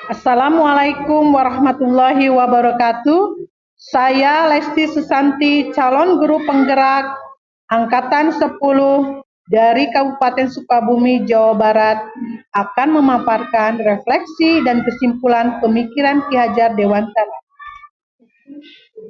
Assalamualaikum warahmatullahi wabarakatuh. Saya Lesti Susanti, calon guru penggerak Angkatan 10 dari Kabupaten Sukabumi, Jawa Barat, akan memaparkan refleksi dan kesimpulan pemikiran Ki Hajar Dewantara.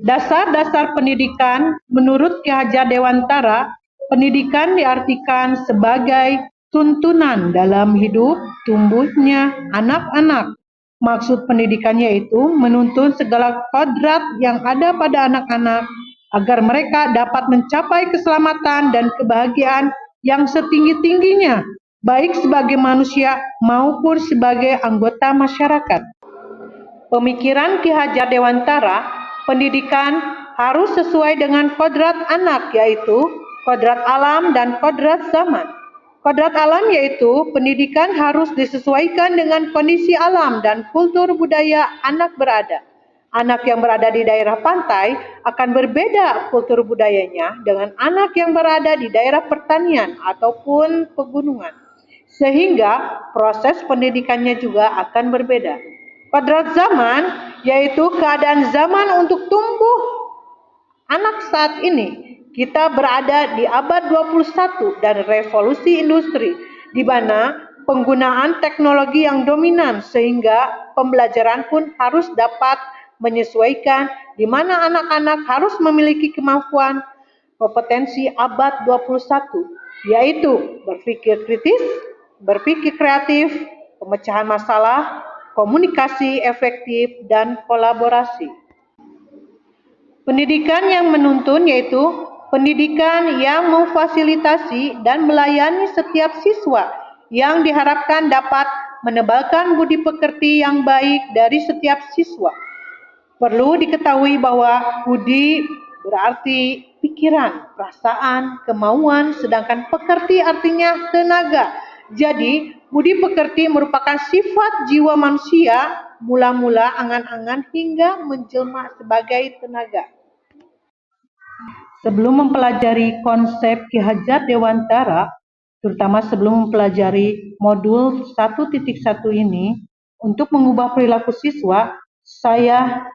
Dasar-dasar pendidikan menurut Ki Hajar Dewantara, pendidikan diartikan sebagai tuntunan dalam hidup tumbuhnya anak-anak. Maksud pendidikan yaitu menuntun segala kodrat yang ada pada anak-anak agar mereka dapat mencapai keselamatan dan kebahagiaan yang setinggi-tingginya, baik sebagai manusia maupun sebagai anggota masyarakat. Pemikiran Ki Hajar Dewantara, pendidikan harus sesuai dengan kodrat anak, yaitu kodrat alam dan kodrat zaman. Kodrat alam yaitu pendidikan harus disesuaikan dengan kondisi alam dan kultur budaya anak berada. Anak yang berada di daerah pantai akan berbeda kultur budayanya dengan anak yang berada di daerah pertanian ataupun pegunungan. Sehingga proses pendidikannya juga akan berbeda. Kodrat zaman yaitu keadaan zaman untuk tumbuh anak saat ini. Kita berada di abad 21 dan revolusi industri, di mana penggunaan teknologi yang dominan sehingga pembelajaran pun harus dapat menyesuaikan, di mana anak-anak harus memiliki kemampuan kompetensi abad 21, yaitu berpikir kritis, berpikir kreatif, pemecahan masalah, komunikasi efektif, dan kolaborasi. Pendidikan yang menuntun yaitu pendidikan yang memfasilitasi dan melayani setiap siswa yang diharapkan dapat menebalkan budi pekerti yang baik dari setiap siswa. Perlu diketahui bahwa budi berarti pikiran, perasaan, kemauan, sedangkan pekerti artinya tenaga. Jadi, budi pekerti merupakan sifat jiwa manusia mula-mula angan-angan hingga menjelma sebagai tenaga. Sebelum mempelajari konsep Ki Hajar Dewantara, terutama sebelum mempelajari modul 1.1 ini, untuk mengubah perilaku siswa, saya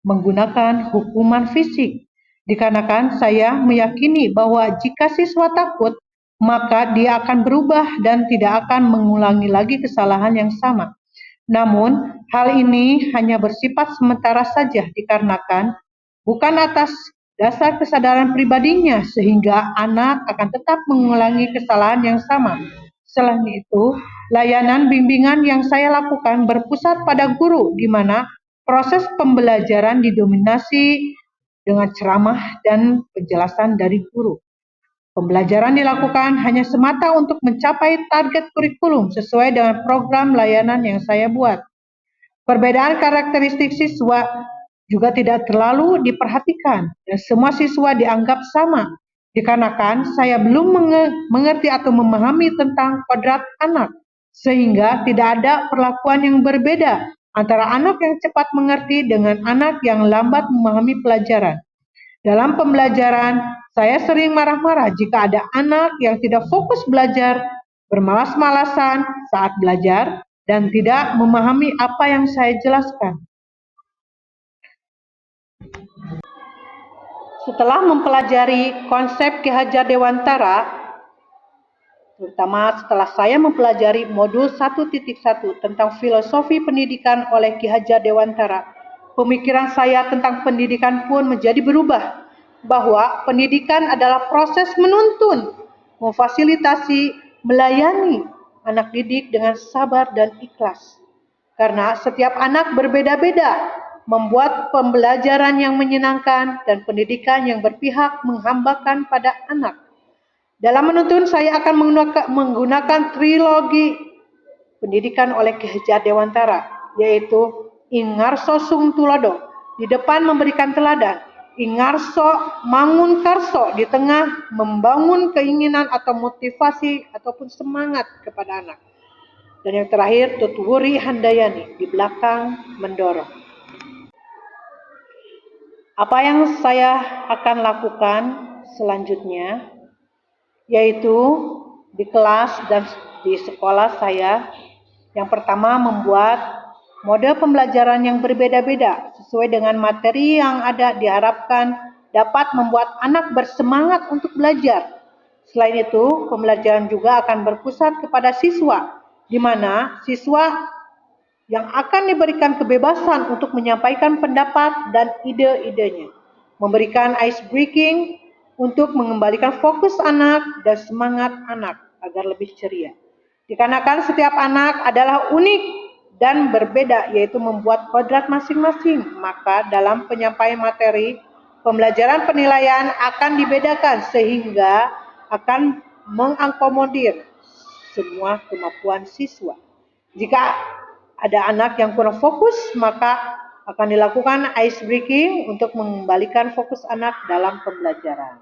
menggunakan hukuman fisik. Dikarenakan saya meyakini bahwa jika siswa takut, maka dia akan berubah dan tidak akan mengulangi lagi kesalahan yang sama. Namun, hal ini hanya bersifat sementara saja dikarenakan bukan atas dasar kesadaran pribadinya sehingga anak akan tetap mengulangi kesalahan yang sama. Selain itu, layanan bimbingan yang saya lakukan berpusat pada guru, di mana proses pembelajaran didominasi dengan ceramah dan penjelasan dari guru. Pembelajaran dilakukan hanya semata untuk mencapai target kurikulum sesuai dengan program layanan yang saya buat. Perbedaan karakteristik siswa juga tidak terlalu diperhatikan dan semua siswa dianggap sama. Dikarenakan saya belum mengerti atau memahami tentang kodrat anak, sehingga tidak ada perlakuan yang berbeda antara anak yang cepat mengerti dengan anak yang lambat memahami pelajaran. Dalam pembelajaran, saya sering marah-marah jika ada anak yang tidak fokus belajar, bermalas-malasan saat belajar, dan tidak memahami apa yang saya jelaskan. Setelah mempelajari konsep Ki Hajar Dewantara, terutama setelah saya mempelajari modul 1.1 tentang filosofi pendidikan oleh Ki Hajar Dewantara, pemikiran saya tentang pendidikan pun menjadi berubah, bahwa pendidikan adalah proses menuntun, memfasilitasi, melayani anak didik dengan sabar dan ikhlas. Karena setiap anak berbeda-beda, membuat pembelajaran yang menyenangkan dan pendidikan yang berpihak menghambakan pada anak. Dalam menuntun, saya akan menggunakan trilogi pendidikan oleh Ki Hajar Dewantara, yaitu Ingarso Sung Tulodo, di depan memberikan teladan, Ingarso Mangun Karso, di tengah membangun keinginan atau motivasi ataupun semangat kepada anak. Dan yang terakhir, Tutwuri Handayani, di belakang mendorong. Apa yang saya akan lakukan selanjutnya, yaitu di kelas dan di sekolah saya, yang pertama membuat Mode pembelajaran yang berbeda-beda sesuai dengan materi yang ada diharapkan dapat membuat anak bersemangat untuk belajar. Selain itu, pembelajaran juga akan berpusat kepada siswa, di mana siswa yang akan diberikan kebebasan untuk menyampaikan pendapat dan ide-idenya. Memberikan ice breaking untuk mengembalikan fokus anak dan semangat anak agar lebih ceria. Dikarenakan setiap anak adalah unik dan berbeda, yaitu membuat kodrat masing-masing, maka dalam penyampaian materi, pembelajaran penilaian akan dibedakan sehingga akan mengakomodir semua kemampuan siswa. Jika ada anak yang kurang fokus, maka akan dilakukan ice breaking untuk mengembalikan fokus anak dalam pembelajaran.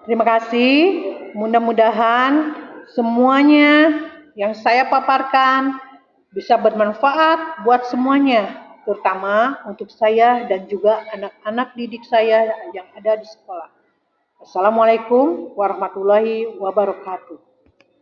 Terima kasih. Mudah-mudahan semuanya yang saya paparkan bisa bermanfaat buat semuanya, terutama untuk saya dan juga anak-anak didik saya yang ada di sekolah. Assalamualaikum warahmatullahi wabarakatuh.